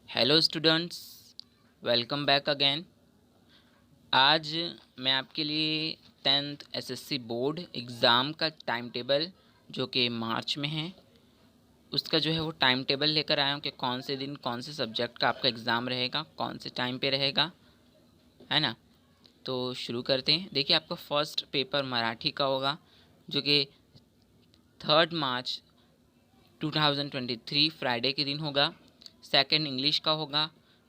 Hello students, welcome back again. आज मैं आपके लिए 10th एसएससी बोर्ड एग्ज़ाम का टाइम टेबल जो कि मार्च में है उसका जो है वो टाइम टेबल लेकर आया हूँ कि कौन से दिन कौन से सब्जेक्ट का आपका एग्ज़ाम रहेगा, कौन से टाइम पे रहेगा, है ना। तो शुरू करते हैं। देखिए, आपका फर्स्ट पेपर मराठी का होगा जो कि 3 मार्च 2023 फ्राइडे के दिन होगा। सेकंड इंग्लिश का होगा,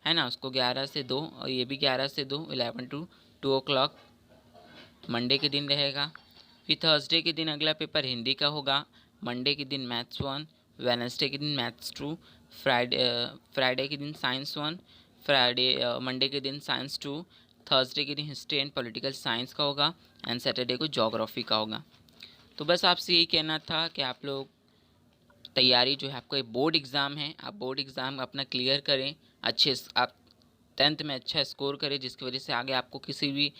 है ना, उसको 11 से 2, और ये भी 11 से 2, 11 टू 2 o'clock मंडे के दिन रहेगा। फिर थर्सडे के दिन अगला पेपर हिंदी का होगा। मंडे के दिन मैथ्स 1, वेनसडे के दिन मैथ्स 2, फ्राइडे के दिन साइंस 1, मंडे के दिन साइंस 2, थर्सडे के दिन हिस्ट्री एंड पॉलिटिकल साइंस का होगा, एंड सैटरडे को जोग्राफी का होगा। तो बस आपसे यही कहना था कि आप लोग तैयारी जो है, आपको ये बोर्ड एग्ज़ाम है, आप बोर्ड एग्ज़ाम अपना क्लियर करें, आप 10th में अच्छा स्कोर करें जिसकी वजह से आगे आपको किसी भी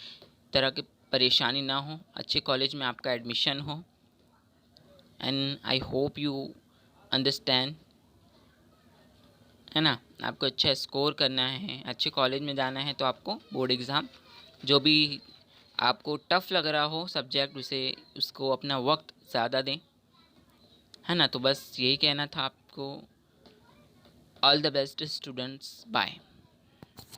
तरह की परेशानी ना हो, अच्छे कॉलेज में आपका एडमिशन हो। And I hope you understand, है ना। आपको अच्छा स्कोर करना है, अच्छे कॉलेज में जाना है, तो आपको बोर्ड एग्ज़ाम जो भी आपको टफ़ लग रहा हो सब्जेक्ट, उसे उसको अपना वक्त ज़्यादा दें, है ना। तो बस यही कहना था आपको। All the best students, bye.